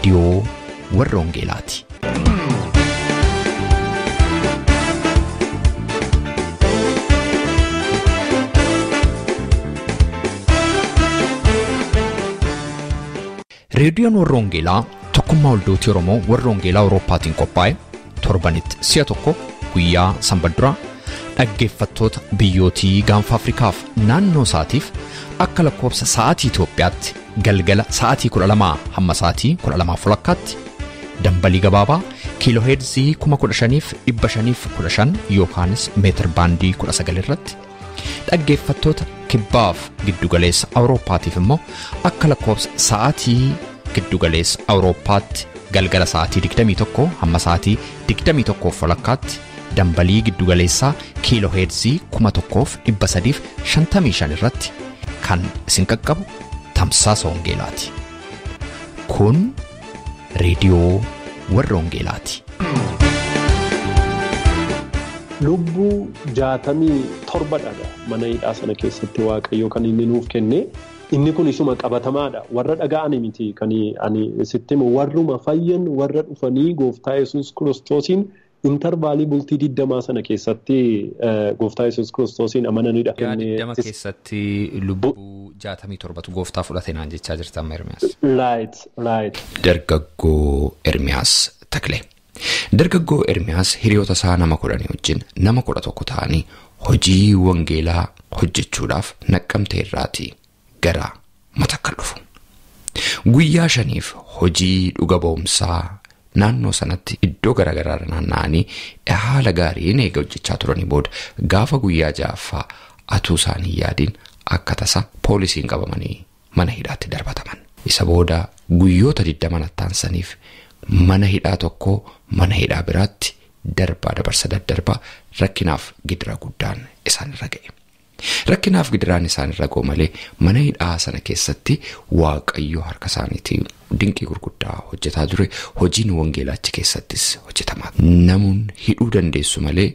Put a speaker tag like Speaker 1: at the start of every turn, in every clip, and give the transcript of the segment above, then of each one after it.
Speaker 1: रेडियो वर्रोंगेलाती। रेडियोन वर्रोंगेला tokkummaa waldooti Oromoo warroongeelaa Awurooppaatiin qophaa'e torbanitti si'a tokko guyyaa sanbadduraa dhaggeeffattoota biyyootii gaanfa Afrikaaf naannoo isaatiif akka lakkoofsa sa'aatii Itoophiyaatti galgala sa'aatii 12 hamma sa'aatii 12:00tti dambalii gabaabaa kiiloo heerzii 15,515 yookaanis meetir baandii 19 irratti dhaggeeffattoota kibbaaf giddugaleessa Awurooppaatiif immoo akka lakkoofsa sa'aatii giddugaleessa Awurooppaatti galgala sa'aatii 21 hamma sa'aatii 21:00tti dambalii giddugaleessaa kiiloo heerzii 1,355 irratti kan isin qaqqabu tamsaasa wangeelaati. Kun reediyoo warroongeelaati.
Speaker 2: Lubbuu 67 dha mana hidhaa sana keessatti Waaqayyo kan inni nuuf kenne. Inni kun isuma qabatamaadha. Warra dhaga'an miti kan ani sittimu warruma fayyan warra dhufanii Gooftaa Yesuus Kiristoosiin intervaalii bultii 20 sana keessatti Gooftaa Yesuus Kiristoosiin amananidha.
Speaker 1: 20 keessatti lubbuu 67 Gooftaa fudhate naan jechaa jirta Ermiyaas.
Speaker 2: Right.
Speaker 1: Dargaggoo Ermiyaas Taklee. Dargaggoo Ermiyaas hiriyoota isaa nama 10 wajjin nama 11 ta'anii hojii wangeelaa hojjechuudhaaf Naqqamtee irraatii gara Matakkal dhufu. Guyyaa 5 hojii dhuga ba'umsaa naannoo sanatti iddoo garaagaraa naanna'anii haala gaariin eega hojjechaa turanii booda gaafa guyyaa 6ffaa atuu isaanii yaadiin akka tasa poolisiin qabamanii mana hidhaatti darbataman. Isa booda guyyoota 20 taansaniif mana hidhaa tokko mana hidhaa biraatti dabarsa rakkinaaf gidira guddaan isaan irra ga'e. Rakkinaaf gidiraan isaan irra ga'u malee mana hidhaa sana keessatti Waaqayyo harka isaaniitiin dinqii gurguddaa hojjetaa ture. Hojiin wangeelaa achi keessattis hojjetamaa. Namoonni hidhuu dandeessu malee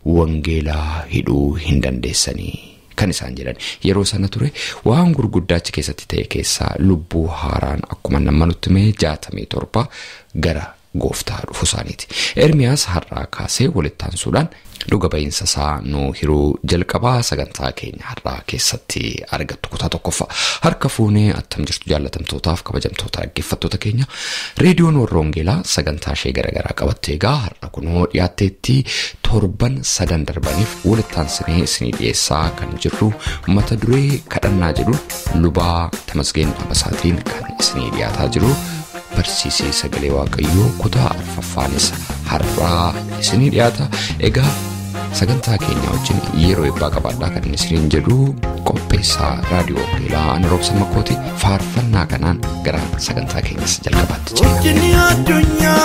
Speaker 1: wangeelaa hidhuu hin dandeessanii kan isaan jedhan. Yeroo sana ture waan gurguddaa achi keessatti ta'e keessaa lubbuu haaraan akkuma namoonni mee 67 gara Gooftaa dhufu isaaniiti. Ermiyaas har'aa kaasee walittaansuudhaan dhuga ba'iinsa isaa nu hiruu jalqabaa sagantaa keenya har'aa keessatti argattu kutaa tokkoffaa. Harka fuunee attam jirtu jaallatamtootaaf kabajamtoota dhaggeeffattoota keenya reediyoon warroongeelaa sagantaa ishee garaagaraa qabattee egaa har'a kunoo dhiyaatteetti torban 3 darbaniif walittaansinee isinii dhiyeessaa kan jirru mata duree kadhannaa jedhu lubaa Tamasgeen Abasaatiin kan isinii dhiyaataa jiru. Barsiisee sagalee Waaqayyoo kutaa arfaffaanis har'aa isinii dhiyaata. Egaa sagantaa keenya wajjin yeroo eebbaa qabaadhaa kan isiniin jedhu qopheessaa raadiyoo wangeelaa Roobsa Makkooti faarfannaa kanaan gara sagantaa keenyas jalqabaatti jira.
Speaker 3: Wajjinni addunyaa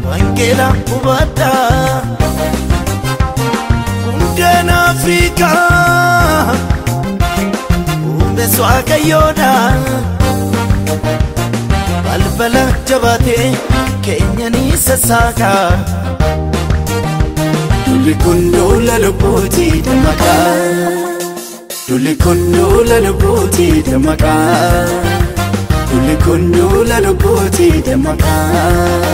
Speaker 3: wangeelaa hubadhaa hundeen Afrikaa uumees Waaqayyoodhaa. Balbala jabaatee keenya ni sassaaka. Dulli kun duula lubbuutii dammaqaa. Dulli kun duula lubbuutii dammaqaa. Dulli kun duula lubbuutii dammaqaa.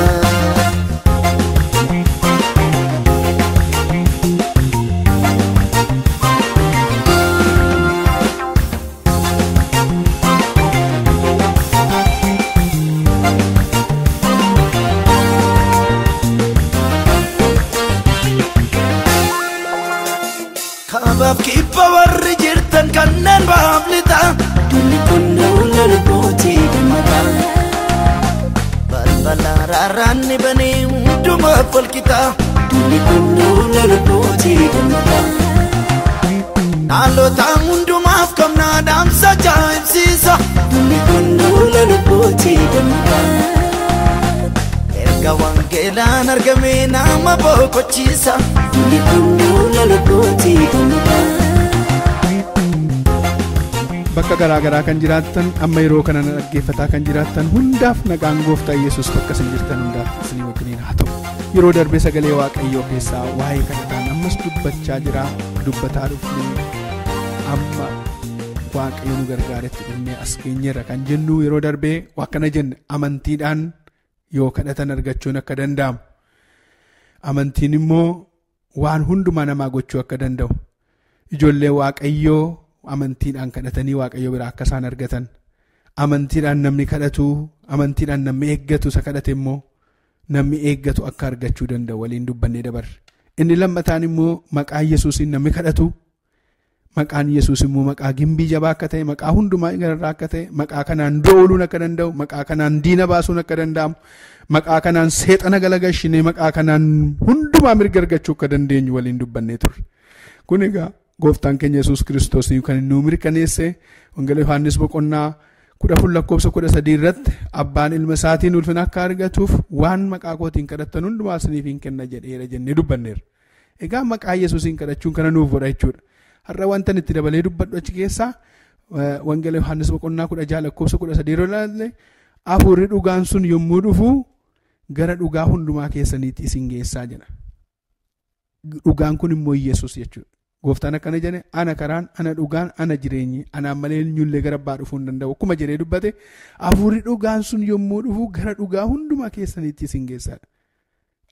Speaker 3: Kibba warri jirtan kanneen baablita. Dulli kun duula lubbuutii dammaqaa. Balbala raarraanni banee hundumaaf walqixa. Dulli kun duula lubbuutii dammaqaa. Dhaloota hundumaaf qabnaa dhaamsa ajaa'ibsiisa. Dulli kun duula lubbuutii dammaqaa. Erga wangeelaan argamee nama boqochiisa. Dulli kun duula lubbuutii dammaqaa.
Speaker 4: Bakka garaagaraa kan jiraattan amma yeroo kana dhaggeeffataa kan jiraattan hundaaf nagaan Gooftaa Yesuus bakka isin jirtan hundaaf isinii wajjiniin haa ta'u. Yeroo darbee sagalee Waaqayyoo keessaa waa'ee kadhataan ammas dubbachaa jira. Dubbataa dhufnee amma waaqayyo nu gargaaretti dhufnee as keenyerra kan jennu yeroo darbee akkana jenne amantiidhaan yoo kadhatan argachuun akka danda'amu. Amantiin immoo waan hundumaa namaa gochuu akka danda'u. Ijoollee waaqayyoo amantiidhaan kadhatanii waaqayyo biraa akka isaan argatan. Amantiidhaan namni kadhatu, amantiidhaan namni eeggatu isa kadhate immoo namni eeggatu akka argachuu danda'u waliin dubbannee dabarre. Inni lammataan immoo maqaa Yesuusiin namni kadhatu. Maqaan Yesuus immoo maqaa gimbii jabaa akka ta'e, maqaa hundumaa irraa akka ta'e, maqaa kanaan dooluun akka danda'u, maqaa kanaan diina baasuun akka danda'amu, maqaa kanaan seexana galagalchinee, maqaa kanaan hundumaa mirga argachuu akka dandeenyu waliin dubbannee turre. Kun egaa gooftaan keenya Yesuus Kiristoos kan nu mirkaneesse Wangeela Yohaannis boqonnaa 10:13 irratti abbaan ilma isaatiin ulfina akka argatuuf waan maqaa kootiin kadhattan hundumaa isiniif hin kenna jedheera jennee dubbanneera. Egaa maqaa Yesuusiin kadhachuun kana nuuf godha jechuudha. Har'a wanta itti dabalee dubbadhu achi keessaa Wangeela Yohaannis boqonnaa 10:13 irratti hafuurri dhugaan sun yommuu dhufu gara dhugaa hundumaa keessaniitti isin geessaa jedha. Dhugaan kun immoo Yesuus jechuudha. Gooftaan akkana jedhe ana karaan, ana dhugaan, ana jireenyi, anaan malee eenyullee gara abbaa dhufuu hin danda'u. Akkuma jedhee dubbate hafuurri dhugaan sun yommuu dhufu gara dhugaa hundumaa keessaniitti isin geessaadha.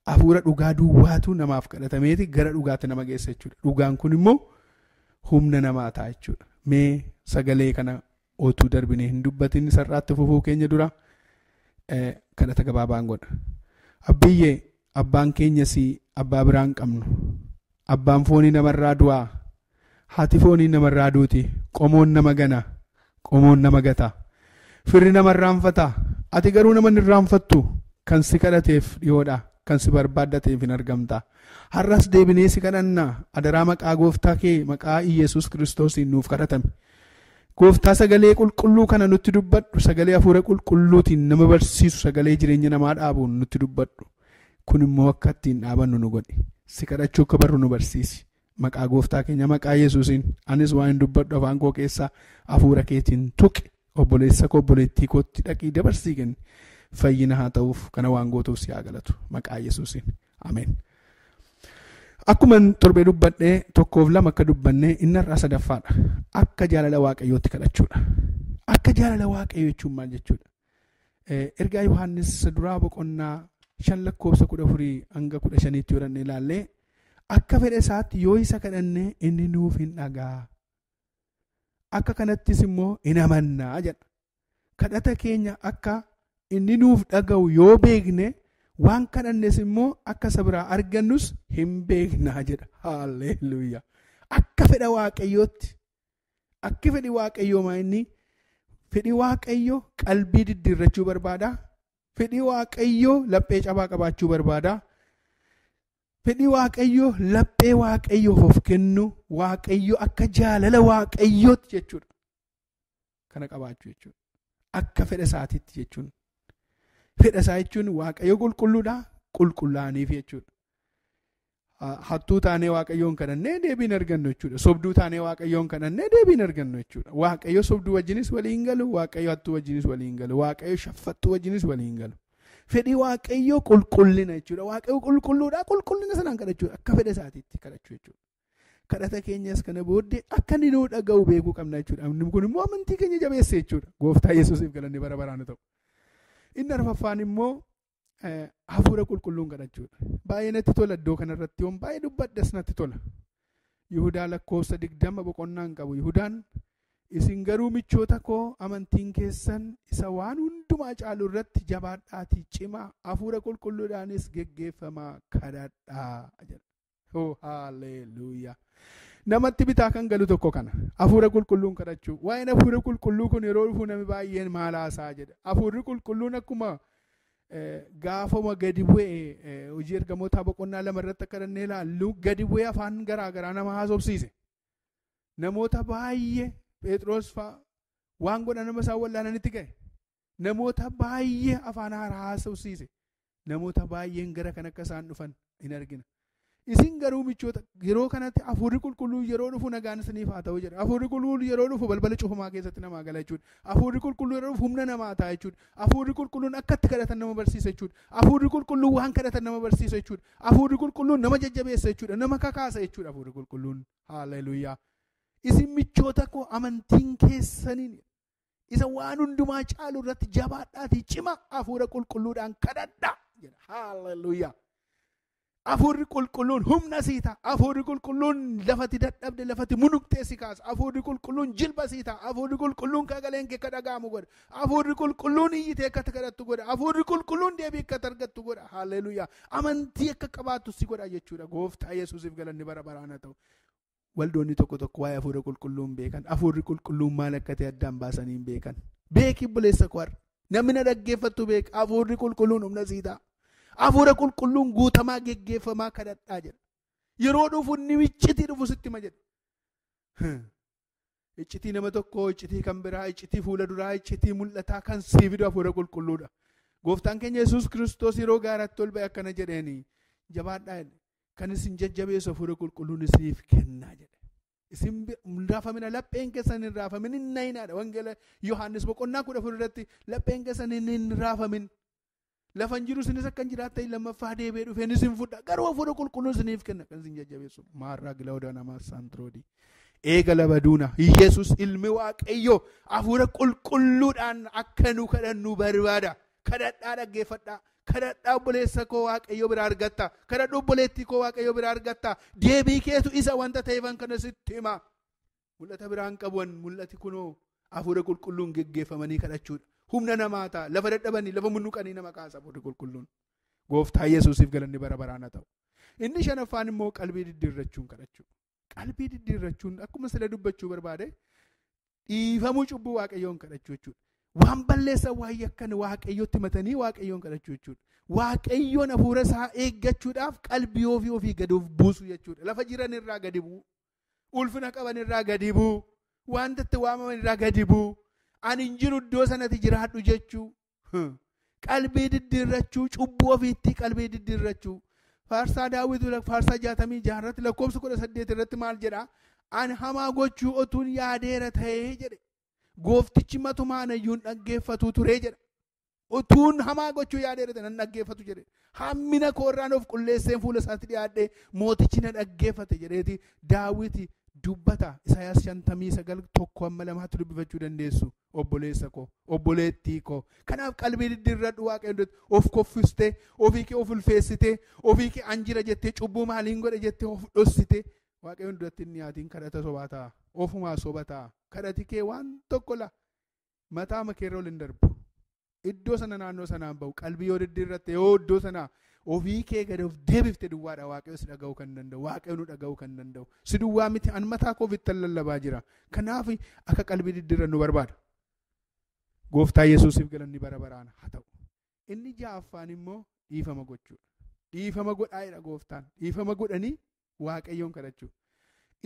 Speaker 4: Hafuura dhugaa duwwaatu namaaf kadhatameeti gara dhugaatti nama geessa jechuudha. Dhugaan kun immoo humna namaa ta'a jechuudha. Mee sagalee kana otuu darbinee hin dubbatin sarraatti fufuu keenya dura kadhata gabaabaan godha. Abbiyyee abbaan keenyas abbaa biraa hin qabnu. Abbaan foonii namarraa du'aa. Haati foonii namarraa duuti. Qomoon nama gana. Qomoon nama gata. Firri nama irraanfata. Ati garuu nama hin irraanfattu. Kan si kadhateef dhiyoodha. Kan si barbaaddateef hin argamta. Har'as deebinee si kadhanna. Adaraa maqaa gooftaa kee maqaa Iyesuus Kiristoosiin nuuf kadhatame. Gooftaa sagalee qulqulluu kana nutti dubbadhu. Sagalee hafuura qulqulluutiin nama barsiisu, sagalee jireenya namaa dhaabuun nutti dubbadhu. Kun immoo akka ittiin dhaabannu nu godhi. Si kadhachuu akka barru nu barsiisi. Maqaa gooftaa keenya maqaa Yesuusiin anis waan hin dubbadhu afaan koo keessaa hafuura keetiin tuqi. Obboleessa koo obboleettii kootti dhaqii dabarsii kenni. Fayyina haa ta'uuf kana waan gootuuf si haa galatu. Maqaa Yesuusiin. Ameen. Akkuma torbee dubbadhee 1-2 akka dubbannee inni irraa sadaffaadha. Akka jaalala waaqayyootti kadhachuudha. Akka jaalala waaqayyoo jechuun maal jechuudha? Ergaa Yohaannis duraa boqonnaa 5:14-15 yoo dhannee ilaallee akka fedha isaatti yoo isa kadhannee inni nuuf hin dhagaa. Akka kanattis immoo hin amannaa jedha. Kadhata keenya akka inni nuuf dhaga'u yoo beekne waan kadhannes immoo akka isa biraa argannus hin beeknaa jedha. Haalleluuyaa. Akka fedha waaqayyootti. Akki fedhi waaqayyoo maa inni? Fedhi waaqayyoo qalbii diddiirrachuu barbaada. Fedhi waaqayyoo laphee cabaa qabaachuu barbaada. Fedhi waaqayyoo laphee waaqayyoof of kennu, waaqayyoo akka jaalala waaqayyootti jechuudha. Kana qabaachuu jechuudha. Akka fedha isaatiitti jechuun. Fedha isaa jechuun waaqayyoo qulqulluudha, qulqullaa'aniif jechuudha. Hattuu taanee waaqayyoon kadhannee deebiin argannu jechuudha. Sobduu taanee waaqayyoon kadhannee deebiin argannu jechuudha. Waaqayyo sobduu wajjinis waliin galu, waaqayyo hattuu wajjinis waliin galu, waaqayyo shaffattuu wajjinis waliin galu. Fedhii waaqayyo qulqullina jechuudha. Waaqayyo qulqulluudha, qulqullina sanaan kadhachuudha. Akka fedha isaatiitti kadhachuu jechuudha. Kadhata keenyas kana booddee akka inni nuu dhaga'u beekuu qabna jechuudha. Inni kun immoo amantii keenya jabeessa jechuudha. Gooftaa Yesuusiif galanni bara baraan ta'u. Inni arfaffaan immoo hafuura qulqulluun kadhachuudha. Baay'ee natti tola iddoo kanarratti yoon baay'ee dubbaddas natti tola. Yihudaa 20 boqonnaan qabu. Yihudaan isin garuu michoota koo amantiin keessan isa waan hundumaa caalu irratti jabaadhaatii cimaa hafuura qulqulluudhaanis geggeeffamaa kadhadhaa jedha. Oh haalleluuyaa. Namatti bitaa kan galu tokko kana hafuura qulqulluun kadhachuu. Waa'een hafuura qulqulluu kun yeroo dhufu namni baay'een maal haasaa jedha. Hafuurri qulqulluun akkuma gaafama gadi bu'ee hojii ergamootaa boqonnaa 2 irratti akka dhannee ilaallu gadi bu'ee afaan garaagaraa nama haasofsiise. Namoota baay'ee Phexros fa'aa waan godhan nama isaan wallaananitti ga'e. Namoota baay'ee afaan haaraa haasofsiise. Namoota baay'een gara kan akka isaan dhufan hin argina. Isin garuu michoota yeroo kanatti hafuurri qulqulluu yeroo dhufu nagaan isiniif haa ta'u jedha. Hafuurri qulqulluu yeroo dhufu balbala cufamaa keessatti namaa gala jechuudha. Hafuurri qulqulluu yeroo dhufu humna namaa ta'a jechuudha. Hafuurri qulqulluun akka itti kadhatan nama barsiisa jechuudha. Hafuurri qulqulluu waan kadhatan nama barsiisa jechuudha. Hafuurri qulqulluun nama jajjabeessa jechuudha. Nama kakaasa jechuudha hafuurri qulqulluun. Haalleluuyaa. Isin michoota koo amantiin keessaniin isa waan hundumaa caalu irratti jabaadhaatii cima hafuura qulqulluudhaan kadhadhaa jedha. Haalleluuyaa. Hafuurri qulqulluun humna sii ta'a. Hafuurri qulqulluun lafati dadhabde lafati munuqxee si kaasa. Hafuurri qulqulluun jilba sii ta'a. Hafuurri qulqulluun kagaleen kee akka dhaga'amu godha. Hafuurri qulqulluun iyyitee akka kadhattu godha. Hafuurri qulqulluun deebii akka argattu godha. Haalleluuyaa. Amantii akka qabaattu si godha jechuudha. Gooftaa Yesuusiif galanni bara baraan haa ta'u. Waldoonni tokko tokko waa'ee hafuura qulqulluun beekan. Hafuurri qulqulluun maal akka ta'e addaan baasanii hin beekan. Beeki buleessa qo'arra. Namni na dhaggeeffattu beeka. Hafuurri qulqulluun humna sii ta'a. Hafuura qulqulluun guutamaa geggeeffamaa kadhadhaa jedha. Yeroo dhufu inni iccitii dhufu sitti hima jedha. Iccitii nama tokkoo, iccitii kan biraa, iccitii fuula duraa, iccitii mul'ataa kan sii fidu hafuura qulqulluudha. Gooftaan keenya Yesuus Kiristoos yeroo gaaratti ol ba'e akkana jedheeni jabaadhaa kan isin jajjabeessu hafuura qulqulluun isiniif kennaa jedhe. Isin raafamina lapheen keessan hin raafamin hin nayinaadha. Wangeela Yohaannis boqonnaa 14 irratti lapheen keessan hin raafamin. Lafan jiru isinis akka hin jiraattan lammaffaa deebi'ee dhufeen isin fudha. Garuu hafuura qulqulluun isiniif kenna kan isin jajjabeessu. Maarraa gilawdaa namaa saantiroodii. Eegala baduuna Yesuus ilmi Waaqayyoo hafuura qulqulluudhaan akka nu kadhannu barbaada. Kadhadhaa dhaggeeffadhaa. Kadhadhaa obboleessa koo Waaqayyoo biraa argatta. Kadhadhaa obboleettii koo Waaqayyoo biraa argatta. Deebii keetu isa wanta ta'eefan kana sitti hima. Mul'ata biraan qabuun mul'ati kunoo hafuura qulqulluun geggeeffamanii kadhachuudha. Humna namaa ta'a. Lafa dadhabanii lafa munnuqanii nama kaasa hafuurri qulqulluun. Gooftaa Yesuusiif galanni bara baraan haa ta'u. Inni shanaffaan immoo qalbii diddiirrachuun kadhachuu. Qalbii diddiirrachuun akkuma sila dubbachuu barbaade dhiifamuu cubbuu Waaqayyoon kadhachuu jechuudha. Waan balleessan waan yakkan Waaqayyootti himatanii Waaqayyoon kadhachuu jechuudha. Waaqayyoon hafuura isaa eeggachuudhaaf qalbii ofii gadi of buusu jechuudha. Lafa jiran irraa gadi bu'u. Ulfina qaban irraa gadi bu'u. Wanta itti waamaman irraa gadi bu'u. Ani hin jiru iddoo sanatti jiraadhu jechuu. Qalbii diddiirrachuu cubbuu ofiitti qalbii diddiirrachuu. Faarsaa Daawwitu faarsaa 66 irratti lakkoofsa 18 irratti maal jedhaa? Ani hamaa gochuu otuun yaadeera ta'ee jedhe. Gooftichi matumaan iyyuun dhaggeeffatu ture jedha. Otuun hamaa gochuu yaadeera ta'e nan dhaggeeffatu jedhe. Hammina koorraan of qulleesseen fuula isaatti dhiyaadhee mootichi na dhaggeeffate jedheeti Daawwiti dubbata. Isaayaas 59 tokko amma lamaatti dubbifachuu dandeessu. Obboleessa koo, obboleettii koo. Kanaaf qalbii diddiirradhu Waaqayyo of koffistee, ofii kee of ulfeessitee, ofii kee anjira jettee cubbuu maaliin godhe jettee of dhossitee Waaqayyoon duratti hin dhiyaatiin kadhata sobaa ta'a. Ofumaa soba ta'a. Kadhati kee waan tokko la mataa makeerra ol hin darbu. Iddoo sana naannoo sanaan bahu qalbii yoo diddiirratte yoo iddoo sana ofii kee gadi of deebifte duwwaadha Waaqayyo si dhaga'uu kan danda'u. Waaqayyo nu dhaga'uu kan danda'u. Si duwwaa miti an mataa koo ofitti lallabaa jira. Kanaaf akka qalbii diddiirrannu barbaada. Gooftaa Yesuusiif galanni bara baraan haa ta'u. Inni ja'affaan immoo dhiifama gochuudha. Dhiifama godhaa'edha Gooftaan. Dhiifama godhanii Waaqayyoon kadhachuudha.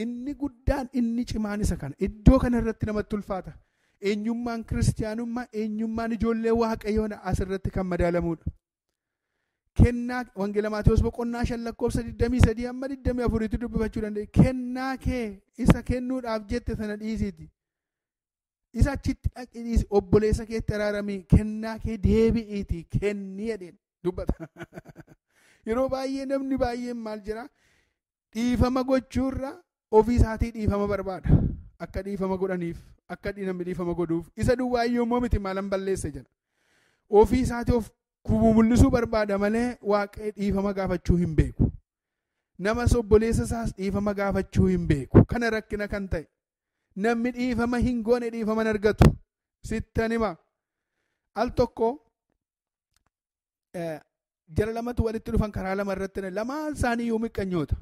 Speaker 4: Inni guddaan inni cimaan isa kana. Iddoo kana irratti namatti ulfaata. Eenyummaan kiristiyaanummaa, eenyummaan ijoollee Waaqayyoon asirratti kan madaalamudha. Kennaa Wangeela Maatewos boqonnaa 5 lakkoofsa 23 amma 24tti dubbifachuu dandeenya. Kennaa kee isa kennuudhaaf jette sana dhiisiiti. Isa achitti dhaqii obboleessa keetti araaramii kennaa kee deebi'iiti kennii jedheen dubbata. Yeroo baay'ee namni baay'een maal jira dhiifama gochuurra ofii isaatii dhiifama barbaada. Akka dhiifama godhaniif akka namni dhiifama godhuuf isa duwwaayyuu immoo miti maalan balleessa jedha. Ofii isaatii of mul'isuu barbaada malee Waaqayyo dhiifama gaafachuu hin beeku. Namas obboleessa isaas dhiifama gaafachuu hin beeku. Kana rakkina kan ta'e. Namni dhiifama hin goone dhiifama hin argatu. Sittan hima. Al tokko jara lamatu walitti dhufan karaa lama irratti lamaan isaanii yoo miqqanyoota.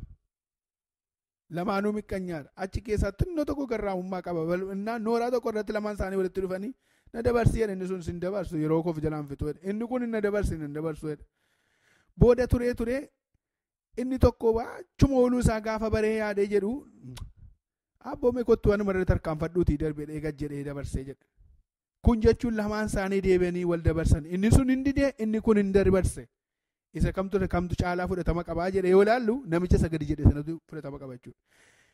Speaker 4: Lamaanuu miqqanyaadha. Achi keessaa xinnoo tokko garraamummaa qaba. Nooraa tokko irratti lamaan isaanii walitti dhufanii na dabarsii inni sun sin dabarsu yeroo koof jalaan fitu. Inni kun na dabarsi na dabarsu. Booda turee inni tokko waachuma ooluu isaa gaafa baree yaadee jedhu. Abboome kottu waan marra tarkaanfadhuutii darbee eegas jedhee dabarsee jedha. Kun jechuun lamaan isaanii deebi'anii wal dabarsan. Inni sun hin didee inni kun hin dabarse. Isa kamtu caalaa fudhatama qabaa jedhee yoo ilaallu namicha isa gadi jedhe sanatu fudhatama qaba jechuudha.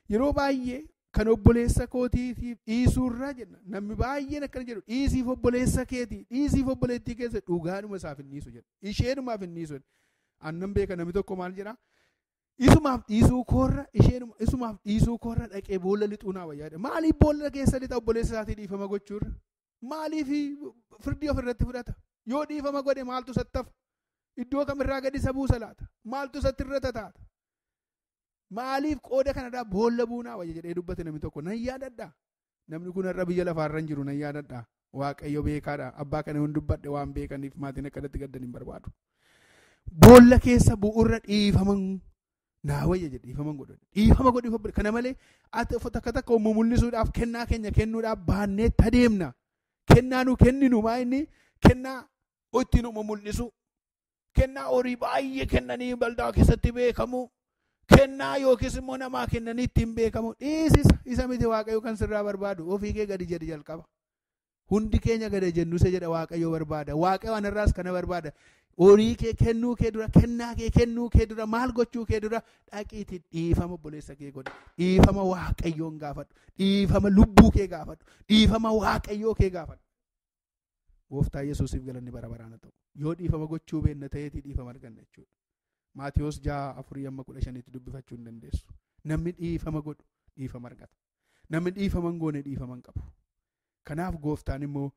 Speaker 4: Yeroo baay'ee kan obboleessa kootiitiif dhiisuurra jenna. Namni baay'een akkana jedhu dhiisiif obboleessa keetii dhiisiif obboleettii keessa dhugaadhuma isaaf hin dhiisu jedha. Isheenumaaf hin dhiisu. Annan beeka namni tokko maal jedhaa? isumaaf dhiisuu koorra isheen isumaaf dhiisuu koorra dhaqee boolla lixuu naa wayyaadha. Maaliif boolla keessa lixa obboleessa isaatii dhiifama gochuurra? Maaliif firdii ofirratti fudhata? Yoo dhiifama godhe maaltu sattafa? Iddoo kamirraa gadi isa buusa laata? Maaltu isatti irra tataata? Maaliif qooda kanarraa boolla buunaa wayya jedhee dubbate namni tokko nan yaadadha. Namni kun irra biyya lafaarra hin jiru nan yaadadha. Waaqayyo beekaadha. Abbaa kana hin dubbadhe waan beekaniif maatiin akkanatti gaddan hin barbaadu. Boolla keessa bu'urra dhiifaman naa wayya jedhe dhiifaman godhan. Dhiifama godhi kana malee ati takka takka mul'isuudhaaf kennaa keenya kennuudhaaf baannee tadeemna. Kennaa nu kenninu maa inni kennaa ittiin mul'isu. Kennaa horii baay'ee kennanii baldaa keessatti beekamu. Kennaa yookiis immoo namaa kennanii ittiin beekamu. Dhiisisa isa miti Waaqayyo kan sirraa barbaadu. Ofii kee gadi jedhi jalqaba. Hundi keenya gadi jennuse jedha Waaqayyo barbaada. Waaqayyo anarraas kana barbaada. Horii kee kennuu kee dura, kennaa kee kennuu kee dura, maal gochuu kee dura dhaqiitii dhiifama obboleessa kee godhi. Dhiifama Waaqayyoon gaafadhu. Dhiifama lubbuu kee gaafadhu. Dhiifama Waaqayyoo kee gaafadhu. Gooftaa Yesuusiif galanni bara baraan haa ta'u. Yoo dhiifama gochuu beekna ta'eetii dhiifama arganna jechuudha. Maatiyoos 6:4-15 dubbifachuu hin dandeessu. Namni dhiifama godhu dhiifama argata. Namni dhiifama hin goone dhiifama hin qabu. Kanaaf gooftaan immoo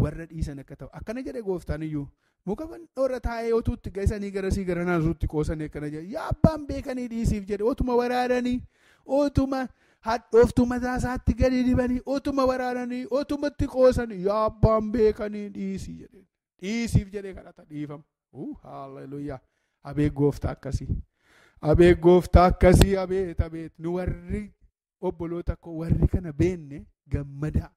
Speaker 4: warra dhiisan akka ta'u. Akkana jedhe gooftaan iyyuu muka dhoorra taa'ee otuutti geessanii garasii gara naasuutti qoosanii akkana jedhe. Yaa abbaan beekanii dhiisiif jedhe. Otuma waraananii, otuma hadhooftuu mataa isaatti gadi dibanii, otuma waraananii, otumatti qoosanii. Yaa abbaan beekanii dhiisii jedhe. Dhiisiif jedhe kadhata dhiifama. Haalleluuyaa. Abeet gooftaa akkasii. Abeet gooftaa akkasii. Abeet. Nu warri obboloota koo warri kana beenne gammadaa.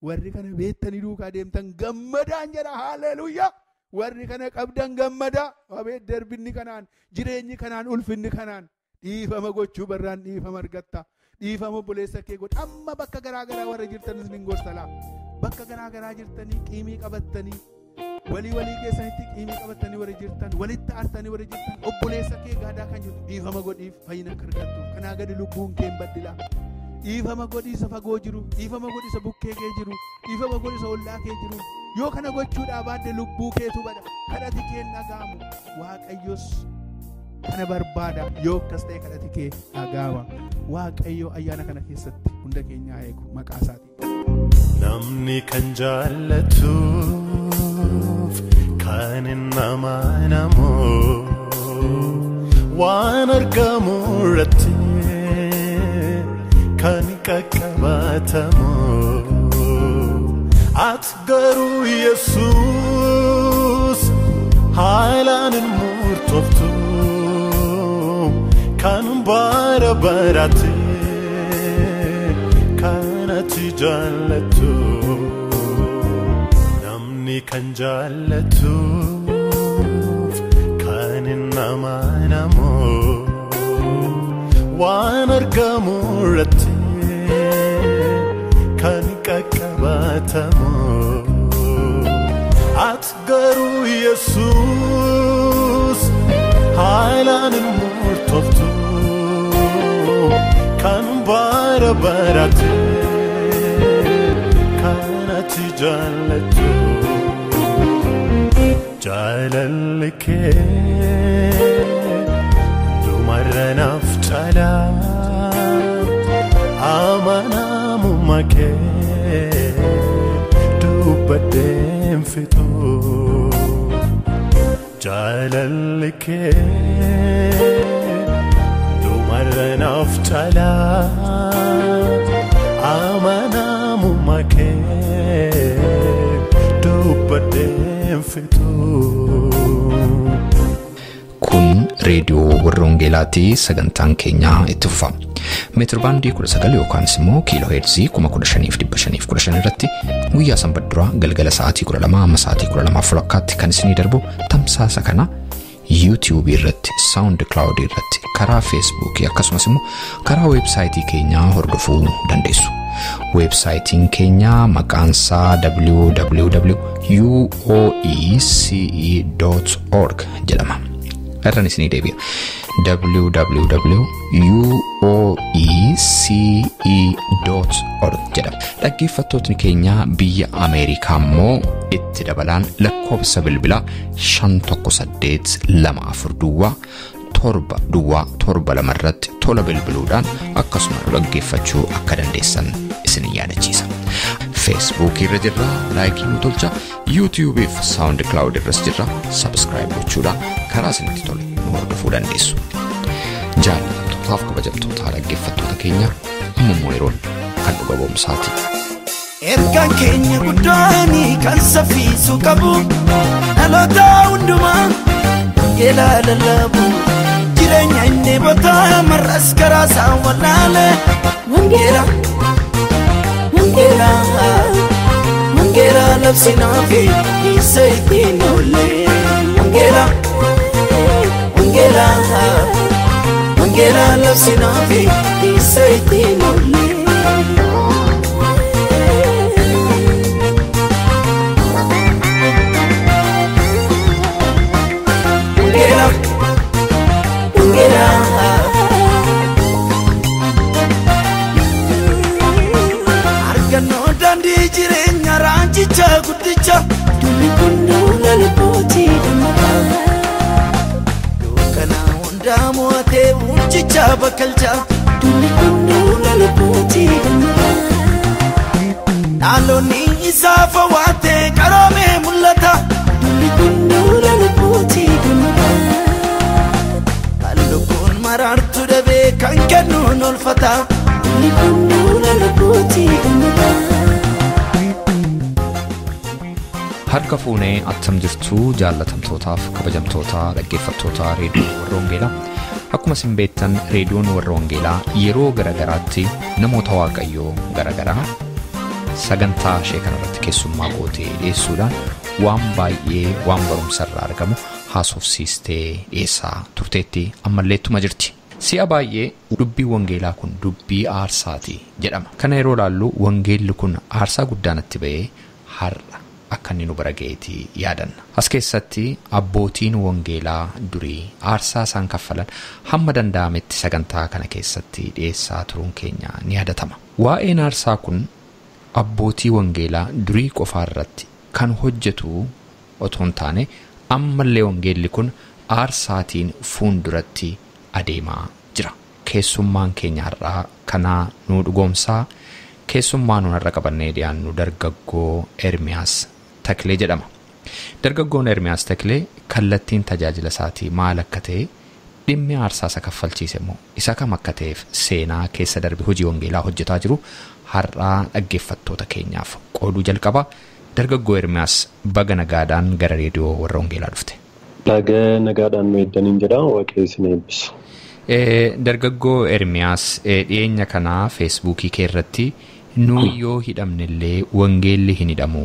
Speaker 4: Warri kana beettanii duukaa deemtan gammadaan jedha. Haalleluuyaa. Warri kana qabdan gammadaa. Abeet darbinni kanaan, jireenyi kanaan, ulfinni kanaan dhiifama gochuu barraan dhiifama argatta. Dhiifama obboleessa kee godha. Amma bakka garaagaraa warra jirtanis ni gorsalaa. Bakka garaagaraa jirtanii qiimii qabattanii. Walii keessanitti qiimii qabattanii warra jirtan, walitti aartanii warra jirtan, obboleessa kee gaadaa kan jirtu dhiifama godhiif fayyina akka argattu. Kanaa gadi lubbuun kee hin baddilaa. Dhiifama godhiisa fagoo jiru, dhiifama godhiisa bukkee kee jiru, dhiifama godhiisa ollaa kee jiru. Yoo kana gochuudhaa baadde lubbuu keetu bada. Kadhati kee hin dhaga'amu. Waaqayyos kana barbaada. Yoo akkas ta'e kadhati kee dhaga'ama. Waaqayyo ayyaana kana keessatti hunda keenyaa eegu maqaa isaatiin.
Speaker 5: Namni kan jaallatu. Kan nama waan argamu irratti kan qaqqabatamu ati garuu Yesuus haalaan hin murtooftu kan bara baraate kan ati jaallattu. Kan jaallatuuf kan nama waan argamu irratti kan qaqqabatamu ati garuu Yesuus haalaan hin murtooftu kan bara baraate kan ati jaallattu. Jaalalli kee dhumarra naaf caalaa amanamummaa kee dubbadheen fixu. Jaalalli kee dhumarra naaf caalaa amanamummaa kee dubbadheen.
Speaker 1: Kun reediyoo warra Wangeelaatti sagantaan keenya itti fufa. Meetir baandii 19 yookaanis immoo kiiloo heerzii 15,515 irratti guyyaa sanbadduraa galgala sa'aatii 12 amma sa'aatii 12:00 kan isinii darbu tamsaasa kana YouTube irratti, SoundCloud irratti, karaa Facebook akkasumas immoo karaa weebsaayitii keenyaa hordofuu dandeessu. Weebsaayitiin keenya maqaansaa www.uoece.org jedhama. Irraan isinii deebi'a. www.uoece.org jedhama. Dhaggeeffattootni keenya biyya Ameerikaa immoo itti dabalaan lakkoofsa bilbilaa 51824 7 lamarratti tola bilbiluudhaan akkasuma dhaggeeffachuu akka dandeessan isin yaadachiisa. Facebook irra jirra, like nu tolcha, YouTube fi SoundCloud irras jirra, subscribe gochuudhaan karaa isinitti tole nu hordofuu dandeessu. Jaallatamtootaaf kabajamtoota dhaggeeffattoota keenya ammoo yeroon kan dhuga boomsaati.
Speaker 3: Ergaan keenya guddaani kan saffisu qabu dhaloota hundumaa wangeela lallabu jireenya inni botaa marras karaa isaa wallaale wangeela labsinaa fi isa ittiin oolle wangeela labsinaa fi isa ittiin oolle. Arganoo dandii jireenya raanchicha guddicha dulli kunduu lalbooti gammadaa dukkana hundaa mo'atee bulchicha bakkalcha dulli kunduu lalbooti gammadaa dhaloonni isaa fawwaatee qaroomee mul'ata dulli kunduu lalbooti gammadaa lukkuun maraartu dhabee kan kennuun olfata dulli kunduu lalbooti gammadaa.
Speaker 1: Harka fuunee attam jirtu jaallatamtootaaf kabajamtoota dhaggeeffattoota reediyoo warra wangeelaa. Akkuma isin beektan reediyoon warra wangeelaa yeroo garagaraatti namoota waaqayyoo garagaraa sagantaa ishee kanarratti keessummaa gootee dhiyeessuudhaan waan baay'ee waan barumsarraa argamu haasofsiistee dhiyeessaa turteetti ammalleettuma jirti. Si'a baay'ee dubbii wangeelaa kun dubbii aarsaati jedhama. Kana yeroo laallu wangeelli kun aarsaa guddaanatti ba'ee har'a akka inni nu bira ga'eetii yaadanna. As keessatti abbootiin wangeelaa durii aarsaa isaan kaffalan hamma danda'ametti sagantaa kana keessatti dhiyeessaa turuun keenya ni yaadatama. Waa'een aarsaa kun abbootii wangeelaa durii qofaarratti kan hojjetu otoo hin taane ammallee wangeelli kun aarsaatiin fuulduratti adeemaa jira. Keessummaan keenya har'aa kanaa nu dhugoomsaa. Keessummaa nuun har'a qabannee dhiyaannu dargaggoo Ermiyaas Taklee jedhama. Dargaggoon Ermiyaas Taklee kallattiin tajaajila isaatii maal akka ta'e dhimmi aarsaa isa kaffalchiise immoo isa kam akka ta'eef seenaa keessa darbe hojii wangeelaa hojjetaa jiru har'aa dhaggeeffattoota keenyaaf qooduu jalqaba. Dargaggoo Ermiyaas baga nagaadhaan gara reediyoo warra wangeelaa dhufte.
Speaker 2: Baga nagaadhaan nu eeddaniin jedha waaqessi na eebbisu.
Speaker 1: Dargaggoo Ermiyaas dhiyeenya kanaa feesbuukii kee irratti nu yoo hidhamnillee wangeelli hin hidhamu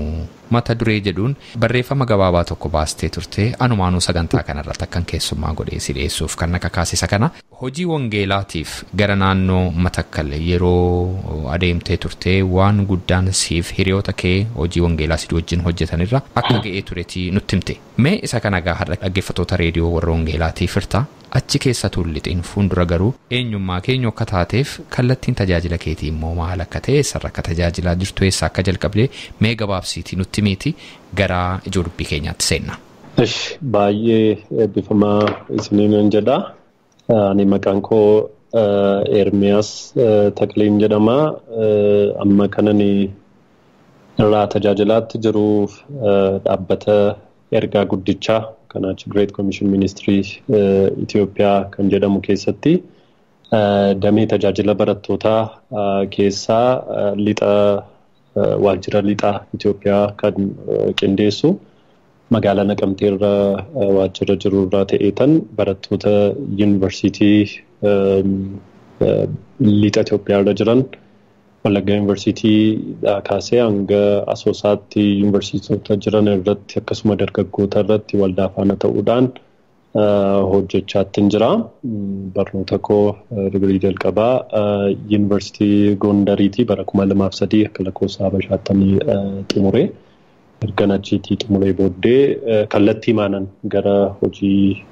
Speaker 1: mata duree jedhuun barreeffama gabaabaa tokko baastee turte. Anumaanuu sagantaa kanarratti akkan keessummaa godhee si dhiyeessuuf kan akka kaasisa kana hojii wangeelaatiif gara naannoo Matakkal yeroo adeemtee turte waan guddaan siif hiriyoota kee hojii wangeelaa si wajjin hojjetanirra akka ga'ee turetii nutti himte. Mee isa kana har'a dhaggeeffattoota reediyoo warra wangeelaatiif hirta achi keessa tuullixiin fuuldura garuu eenyummaa keenya akka taateef kallattiin tajaajila keetii immoo maal akka ta'e sarara akka tajaajilaa jirtu eessa akka jalqabdee mee gabaabsiitii nutti himiti gara ijoo dubbii keenyaatti seenna.
Speaker 2: Baay'ee eebbifamaa isiniin jedha. Ani maqaan koo Ermiyaas Takleen jedhama. Amma kanani irraa tajaajilaatti jiru dhaabbata ergaa guddichaa kanaachi Great Commission Ministry Itoophiyaa kan jedhamu keessatti damee tajaajila barattootaa keessaa waajjira lixaa Itoophiyaa kan qindeessu magaalaa Naqamtee irra waajjira jiru irraa ta'eetan barattoota yuunivarsiitii lixa Itoophiyaa irra jiran Wallagga yuunivarsiitii kaasee hanga Asoosaatti yuunivarsiitota jiran irratti akkasuma dargaggoota irratti waldaa faana ta'uudhaan hojjechaattiin jira. Barnoota koo digirii jalqabaa yuunivarsiitii Gondariitii bara 2003 akka lakkoofsa Habashaatti xumure. Erga achiitii xumuree booddee kallattii maanan gara hojii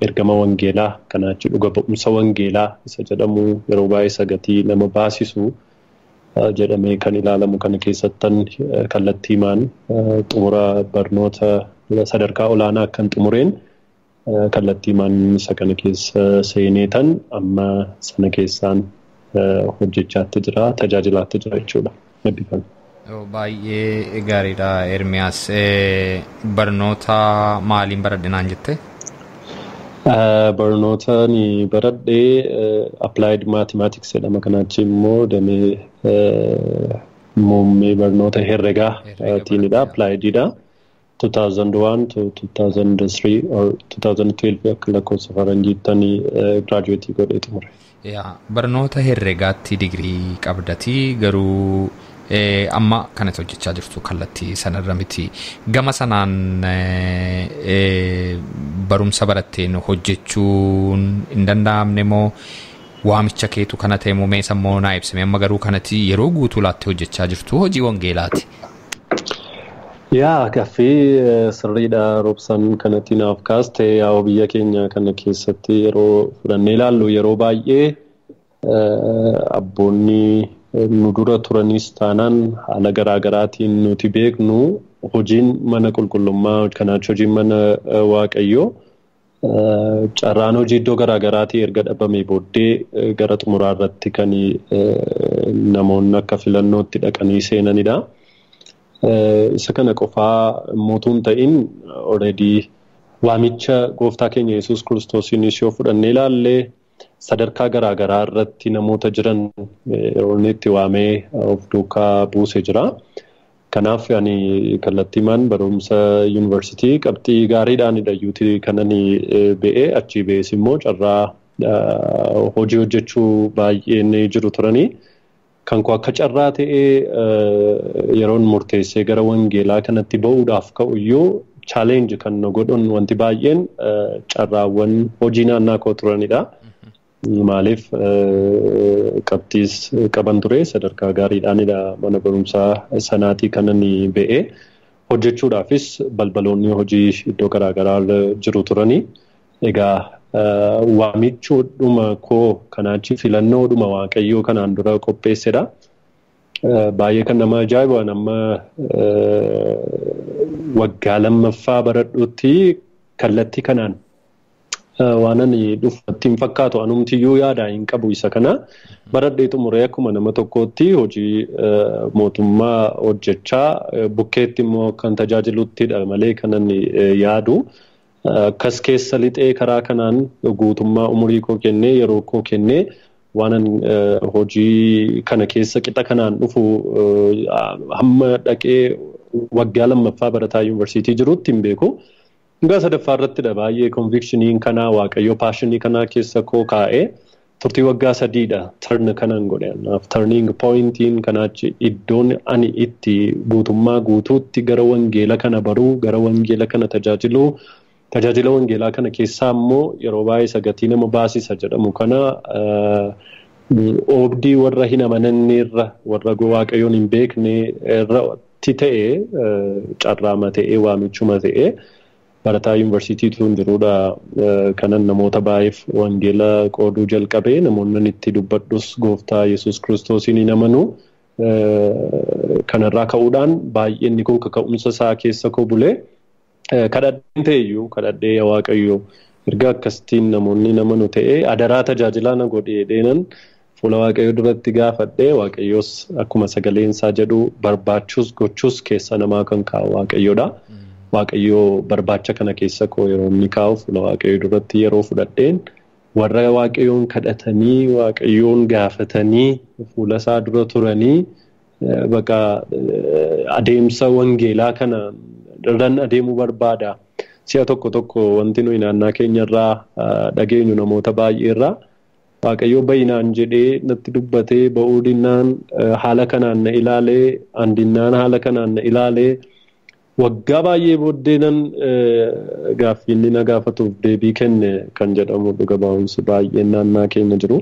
Speaker 2: ergama wangeelaa kanaachi dhuga ba'umsa wangeelaa isa jedhamu yeroo baay'ee sagatii nama baasisu jedhamee kan ilaalamu kana keessattan kallattii maan xumura barnoota sadarkaa olaanaa kan xumureen kallattii maannisa kana keessa seeneetan amma sana keessaan hojjechaatti jira, tajaajilaatti jira jechuudha. Eebbifame.
Speaker 1: Baay'ee gaariidha Ermiyaas. Barnoota maaliin baradhinaan jette?
Speaker 2: Barnoota ni baradhee applied mathematics jedhama. Kanaachi immoo damee muummee barnoota herregaa tiinidha, appliedidha. 2001 to 2003 or 2012 akka lakkoofsa faranjiittanii graduate godhee xumure.
Speaker 1: Barnoota herregaatti digirii qabdati garuu amma kanatti hojjechaa jirtu kallattii sanarra miti. Gama sanaan barumsa baratteen hojjechuun hin danda'amne moo waamicha keetu kana ta'e moo meesa moo naa ibsame amma garuu kanatti yeroo guutuu laattee hojjechaa jirtu hojii wangeelaati.
Speaker 2: Gaaffii sirriidha Roobsan kanatti naaf kaaste yaa'u biyya keenya kana keessatti yeroo fudhannee ilaallu yeroo baay'ee abboonni nu dura turanis taanaan haala garaagaraatiin nuti beeknu hojiin mana qulqullummaa kanaachi hojiin mana waaqayyoo carraan hojii iddoo garaagaraatii erga dhabamee booddee gara xumuraa irratti kan namoonni akka filannootti dhaqanii seenanidha. Isa kana qofaa mootuun ta'in already waamicha gooftaa keenya Yesuus Kiristoosiinis yoo fudhannee ilaallee sadarkaa garaagaraa irratti namoota jiran yeroo itti waamee of duukaa buusee jira. Kanaaf ani kallattiimaan barumsa yuunivarsiitii qabxii gaariidhaanidha yuutii kanan ba'ee achii ba'es immoo carraa hojii hojjechuu baay'een jiru turanii. Kan koo akka carraa ta'ee yeroon murteessee gara wangeelaa kanatti ba'uudhaaf ka'uyyuu challenge kan nu godhun wanti baay'een carraawwan hojii naannaa koo turanidha. Maaliif qabxiis qaban ture sadarkaa gaariidhaanidha mana barumsaa sanaatii kanan ba'ee hojjechuudhaafis balbaloonni hojii iddoo garaagaraa jiru turanii. Egaa waamichuudhuma koo kanaachi filannoodhuma waaqayyoo kanaan dura qopheessedha. Baay'ee kan nama ajaa'ibu amma waggaa lammaffaa baradhuutti kallattii kanaan waan ani dhufatti hin fakkaatu anumtiyyuu yaadaa hin qabu isa kana baradhee xumuree akkuma nama tokkootti hojii mootummaa hojjechaa bukkeetti immoo kan tajaajiluttidha malee kanan yaadu. Akkas keessa lixee karaa kanaan guutummaa umurii koo kennee yeroo koo kennee waan hojii kana keessa qixa kanaan dhufu hamma dhaqee waggaa lammaffaa barataa yuunivarsiitii jirutti hin beeku. Egaa sadaffaa irrattidha baay'ee convictioniin kanaa waaqayyoo paashinii kanaa keessa koo kaa'ee turtii waggaa 3dha turn kanan godhe. Turning pointiin kanaachi iddoon ani itti guutummaa guutuutti gara wangeela kana baruu gara wangeela kana tajaajiluu. Tajaajila wangeelaa kana keessaa immoo yeroo baay'ee gatii nama baasisa jedhamu kana oobdii warra hin amananne irra warra waaqayyoon hin beekne irratti ta'ee carraama ta'ee waamichuma ta'ee barataa yuunivarsiitiitu hin jiruudha. Kanan namoota baay'eef wangeela qooduu jalqabee namoonni itti dubbadhus gooftaa Yesuus Kiristoosiin hin amanu. Kanarraa ka'uudhaan baay'inni kun kaka'umsa isaa keessa koo bulee. Kadhadheen ta'eyyuu kadhadhee waaqayyoo erga akkasitiin namoonni namanu ta'ee adaraa tajaajilaa na godhee deenan fuula waaqayyoo duratti gaafadhee waaqayyoos akkuma sagaleensaa jedhu barbaachuus gochuus keessa namaa kan kaa'u waaqayyoodha. Waaqayyoo barbaacha kana keessa koo yeroo inni kaa'u fuula waaqayyoo duratti yeroo fudhadheen warra waaqayyoon kadhatanii waaqayyoon gaafatanii fuula isaa dura turanii bakka adeemsa wangeelaa kana irraan adeemuu barbaada. Si'a tokko wanti nuyi naannaa keenyarraa dhageenyu namoota baay'eerraa waaqayyoo bayinaan jedhee natti dubbatee ba'uu dinnaan haala kanaan na ilaalee andinnaan haala kanaan na ilaalee waggaa baay'ee booddeenan gaaffiinni na gaafatuuf deebii kenne kan jedhamu dhuga baa'umsi baay'een naannaa keenya jiru.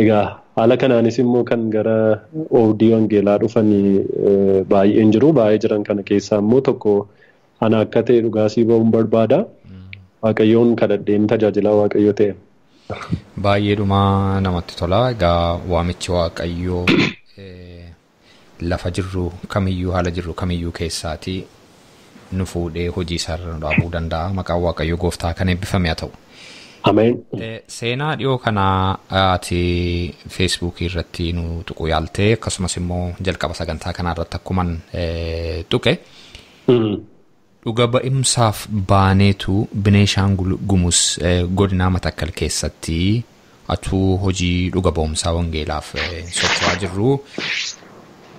Speaker 2: Egaa haala kanaanis immoo kan gara oobdii wangeelaa dhufanii baay'een jiru. Baay'ee jiran kana keessaa immoo tokko ana akka ta'e dhugaasii ba'uun barbaada. Waaqayyoon kadhadheen tajaajilaa waaqayyoo ta'e.
Speaker 1: Baay'eedhuma namatti tola. Egaa waamichi waaqayyoo lafa jirru kamiyyuu haala jirru kamiyyuu keessaati nu fuudhee hojii isaarra dhaabuu danda'a. Maqaan Waaqayyoo Gooftaa kan eebbifame haa ta'u.
Speaker 2: Ameen.
Speaker 1: Seenaa dhiyoo kanaa ati feesbuukii irratti nu tuquu yaaltee akkasumas immoo jalqaba sagantaa kanaa irratti akkuman tuqe. Dhuga ba'imsaaf baaneetu Benishaangul Gumuz godina Matakkal keessatti achuu hojii dhuga ba'umsaa wangeelaaf socho'aa jirru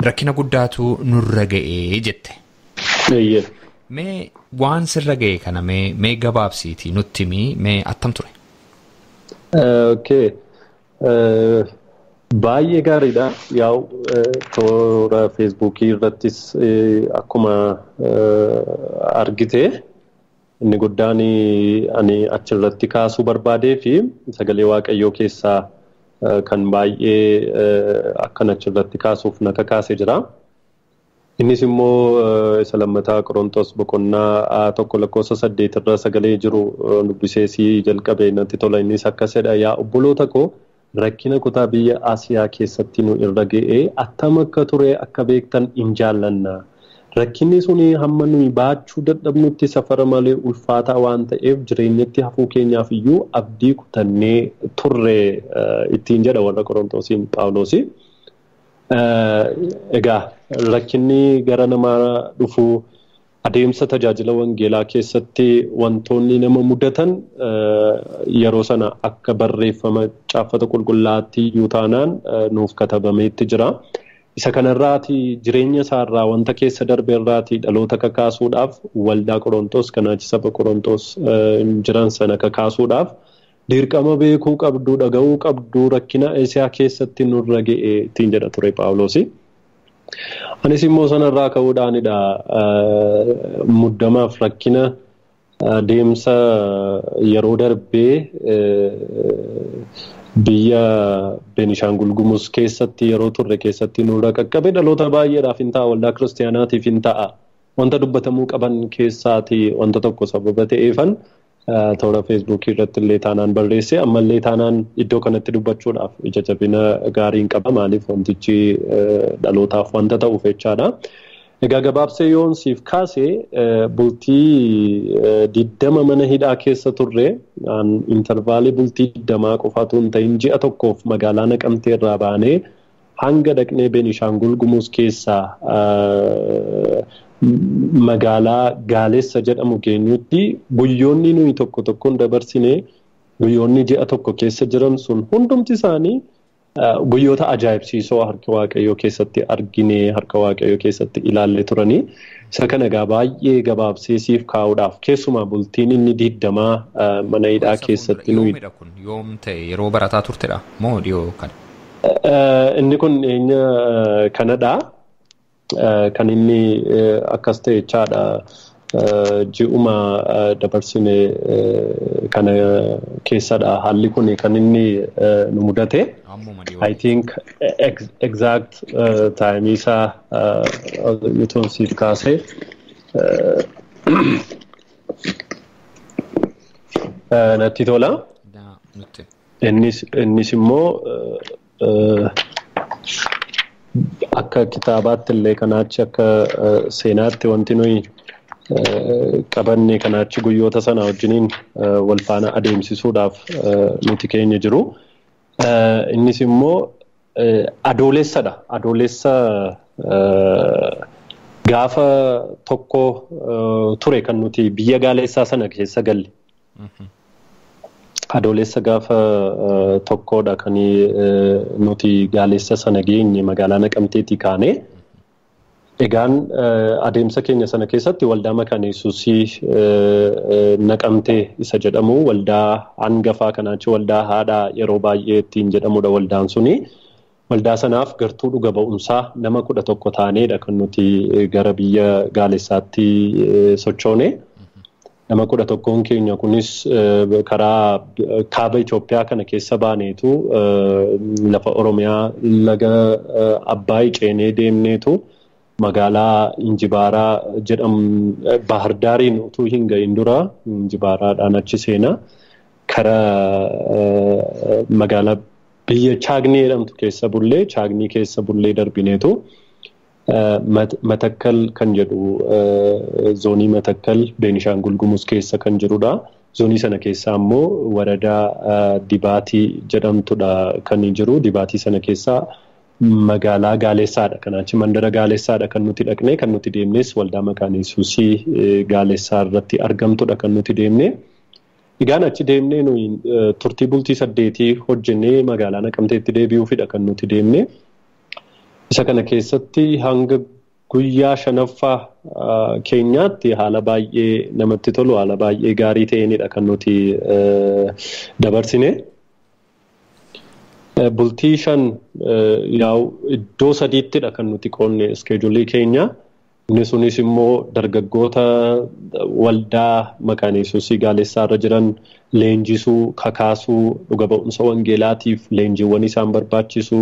Speaker 1: rakkina guddaatu nurra ga'ee jette. Mee waan sirra ga'e kana mee gabaabsiitii nutti mee attam ture?
Speaker 2: Baay'ee gaariidha. Yaa'u toora feesbuukii irrattis akkuma argite inni guddaan ani achirratti kaasuu barbaadee fi sagalee Waaqayyoo keessaa kan baay'ee akkan achirratti kaasuuf na kakaase jira. Innis immoo isa lammataa Qorontos boqonnaa 1:8 irra sagalee jiru dubbiseesii jalqabee natti tola. Innis akkasidha. Yaa obboloota koo rakkina kutaa biyya Asiyaa keessatti nu irra ga'ee attam akka ture akka beektan hin jaallanna. Rakkinni suni hamma nuyi baachuu dadhabnutti safara malee ulfaataa waan ta'eef jireenyatti hafuu keenyaaf iyyuu abdii kutannee turre ittiin jedha warra Qorontosiin Phaawulosi. Egaa rakkinni gara namaa dhufu adeemsa tajaajila wangeelaa keessatti wantoonni nama mudatan yeroo sana akka barreeffama caaffata qulqullaatti iyyuu taanaan nuuf katabameetti jira. Isa kanarraati jireenya isaarraa wanta keessa darbe irraati dhaloota kakaasuudhaaf waldaa Qorontos kanaachi saba Qorontos jiran sana kakaasuudhaaf dirqama beekuu qabdu dhaga'uu qabdu rakkina Asiyaa keessatti nurra ga'e ittiin jedha ture Phaawulosi. Anis immoo sanarraa ka'uudhaanidha muddamaaf rakkina deemsa yeroo darbee biyya Benishaangul Gumuz keessatti yeroo turre keessatti nurra qaqqabe dhaloota baay'eedhaaf hin ta'a waldaa kiristaanaatiif hin ta'a wanta dubbatamuu qaban keessaati wanta tokko sababa ta'eefan toora feesbuukii irratti illee taanaan barreesse ammallee taanaan iddoo kanatti dubbachuudhaaf ija jabina gaarii hin qaba maaliif wantichi dhalootaaf wanta ta'uuf jechaadha. Egaa gabaabsee yoon siif kaase bultii 20 mana hidhaa keessa turre intarvaalii bultii 20 qofaatu hin ta'in ji'a tokkoof magaalaa Naqamtee irraa baanee hanga dhaqnee Benishaangul Gumuz keessaa magaalaa Gaalessa jedhamu geenyutti guyyoonni nuyi tokko tokkoon dabarsine guyyoonni ji'a tokko keessa jiran sun hundumti isaanii guyyoota ajaa'ibsiisoo harka Waaqayyoo keessatti argine harka Waaqayyoo keessatti ilaalle turanii isa kana egaa baay'ee gabaabsee siif kaa'uudhaaf keessumaa bultiin inni 20 mana hidhaa keessatti nuyi
Speaker 1: yoom ta'e yeroo barataa turtedha moo dhiyoo kana?
Speaker 2: Inni kun eenya kanadha. Kan inni akkas ta'e jechaadha ji'uma dabarsine kana keessadha haalli kun kan inni nu mudate. I think exact time isaa yuutuun siif kaase natti tola. Innis immoo akka kitaabaatti illee kanaachi akka seenaatti wanti nuyi qabanne kanaachi guyyoota sana wajjiniin wal faana adeemsisuudhaaf nuti keenya jiru. Innis immoo adoolessadha. Adoolessa gaafa tokko ture kan nuti biyya Gaalessaa sana keessa galle. Adoolessa gaafa tokkodha kan nuti Gaalessa sana geenye magaalaa Naqamteetii kaane. Egaan adeemsa keenya sana keessatti waldaa Makaana Yesuusii Naqamtee isa jedhamu waldaa hangafaa kanaachi waldaa haadhaa yeroo baay'ee ittiin jedhamudha waldaan suni. Waldaa sanaaf gartuu dhuga ba'umsaa nama 11 taaneedha kan nuti gara biyya Gaalessaatti sochoone. Nama 11 keenya kunis karaa kaaba Itoophiyaa kana keessa baaneetu lafa Oromiyaa laga Abbaay ceenee deemneetu magaalaa Injibaaraa jedhamu Bahar Daariin utuu hin gahin dura Injibaaraadhaan achi seenaa karaa magaalaa biyya Chaagnii jedhamtu keessa bullee Chaagnii keessa bullee darbineetu Matakkal kan jedhu zoonii Matakkal Beenishaangul Gumuz keessa kan jirudha. Zoonii sana keessaa immoo waradaa Dibaatii jedhamtudha kan jiru. Dibaatii sana keessaa magaalaa Gaaleessaadha. Kanaachi mandara Gaaleessaadha kan nuti dhaqne, kan nuti deemnes waldaa maqaan Yesuusii Gaaleessaa irratti argamtudha kan nuti deemne. Egaan achi deemnee nuyi turtii bultii 8 hojjennee magaalaa Naqamteetti deebi'uufidha kan nuti deemne. Isa kana keessatti hanga guyyaa 5ffaa keenyaatti haala baay'ee namatti tolu, haala baay'ee gaarii ta'eenidha kan nuti dabarsine. Bultii 5 iddoo 3ttidha kan nuti qoonne iskeejulii keenya. Inni sunis immoo dargaggoota waldaa maqaan Yesuusii Gaaleessaa irra jiran leenjisuu, kakaasuu, dhuga ba'umsa wangeelaatiif leenjiiwwan isaan barbaachisu,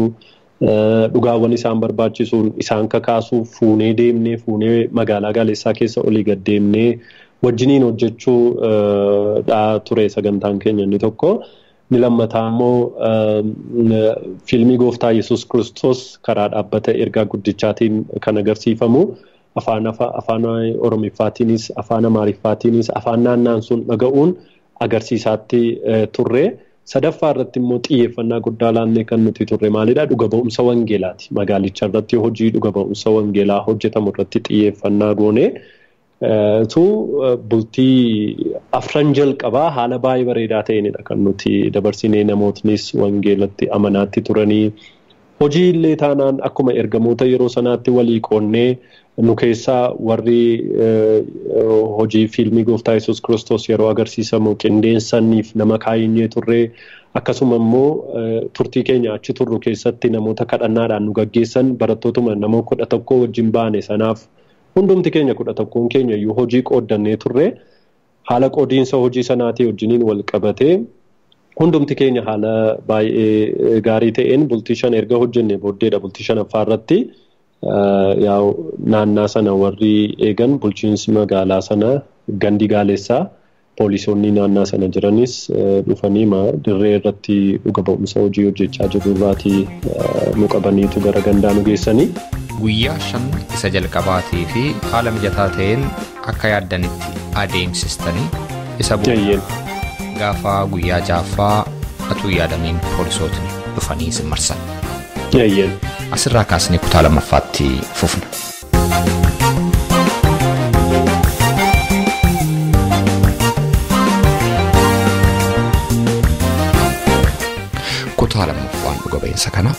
Speaker 2: dhugaawwan isaan barbaachisuun isaan kakaasuu fuunee deemnee, fuunee magaalaa Gaaleessaa keessa olii gad deemnee wajjiniin hojjechuu ture sagantaan keenya inni tokko. Ni lammataa immoo fiilmii Gooftaa Yesuus Kiristoos karaa dhaabbata ergaa guddichaatiin kan agarsiifamu. Afaan Oromiffaatiinis, afaan Amaariffaatiinis, afaan naannaan sun dhaga'uun agarsiisaatti turre. Sadaffaa irratti immoo xiyyeeffannaa guddaa laannee kan nuti turre maalidha? Dhuga ba'umsa wangeelaati. Magaalicha irratti hojii dhuga ba'umsa wangeelaa hojjetamu irratti xiyyeeffannaa goone. Bultii 4 jalqabaa haala baay'ee bareedaa ta'eenidha kan nuti dabarsinee, namootnis wangeelatti amanaatti turanii. Hojii illee taanaan akkuma ergamoota yeroo sanaatti walii qoonnee nu keessaa warri hojii fiilmii Gooftaa Yesuus Kiristoos yeroo agarsiisamu qindeessaniif nama kaayinee turre. Akkasuma immoo turtii keenya achi turru keessatti namoota kadhannaadhaan nu gaggeessan barattootuma nama 11 wajjin baane. Sanaaf hundumti keenya 11 keenya iyyuu hojii qooddannee turre. Haala qoodiinsa hojii sanaatii wajjiniin wal qabatee hundumti keenya haala baay'ee gaarii ta'een bultii 5 erga hojjenne booddeedha. Bultii 5ffaa irratti naannaa sana warri eegan bulchiinsi magaalaa sana gandi Gaaleessaa poolisoonni naannaa sana jiranis dhufanii dirree irratti dhuga ba'umsa hojii hojjechaa jiru irraatii nu qabaniitu gara gandaa nu geessanii.
Speaker 1: Guyyaa 5 isa jalqabaatii fi haala mijataa ta'een akka yaaddanitti adeemsistanii isa bu'uura. Gaafa guyyaa 6ffaa atuu yaadamiin poolisootni dhufanii simmarsan. Asirraa kaasnee kutaa 2ffaatti fufna. Kutaa 2ffaan dhuga ba'insa kana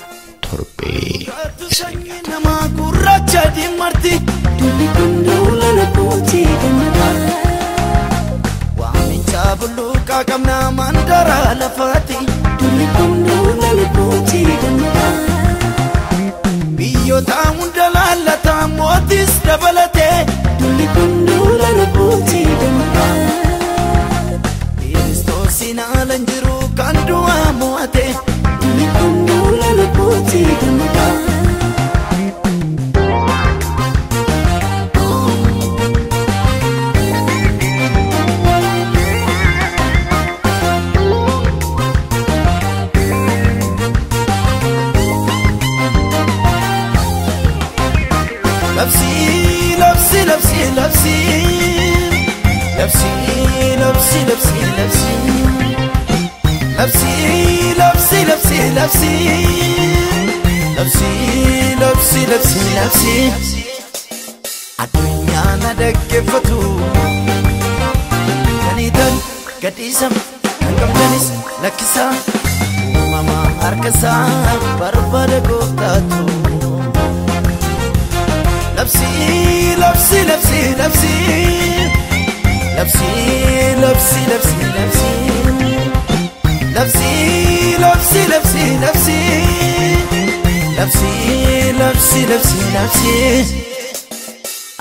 Speaker 1: torbee isiniif dhiyaata.
Speaker 3: Buluka kamna mandara lafati tuli kundula lubuti damma biyo ta mundala lata motis dabalate tuli kundula lubuti damma Kristosina lanjiru kandua moate tuli kundula lubuti damma Lapsi adunya na daggefatu kanitan gadisam kamdanis lakisa mama arkasa barbada goftatu lapsi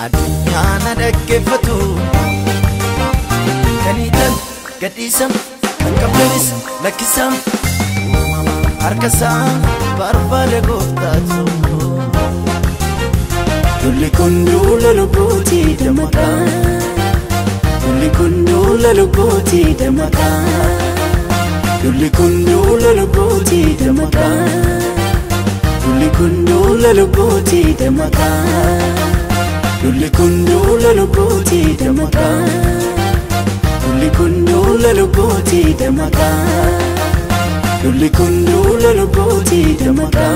Speaker 3: adunya na daggefatu kanitan gadisam kamdanis lakisa mama arkasa barbada goftatu Tuli kundula lubuti damaka Tuli kundula lubuti damaka Tuli kundula lubuti damaka lulli kundula lubuti damaka lulli kundula lubuti damaka lulli kundula lubuti damaka lulli kundula lubuti damaka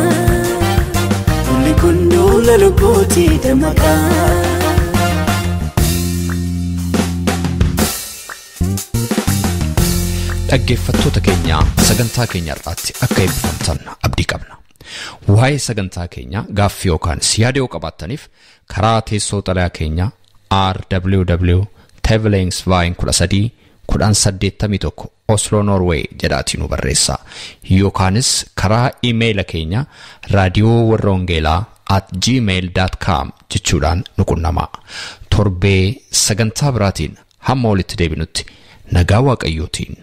Speaker 3: lulli kundula lubuti damaka.
Speaker 1: dhaggeeffattoota keenya sagantaa keenya irratti akka eebbifamtan abdii qabna. Waa'ee sagantaa keenya gaaffii yookaan siyaada yoo qabaattaniif karaa teessoo xalayaa keenya rww@tevelensvine13 Oslo Norway jedhaatiin nu barreessaa yookaanis karaa iimeeyila keenya raadiyoowarrawangeelaa@gmail.com jechuudhaan nu qunnamaa. Torbee sagantaa biraatiin hamma walitti deebinutti nagaa waaqayyootiin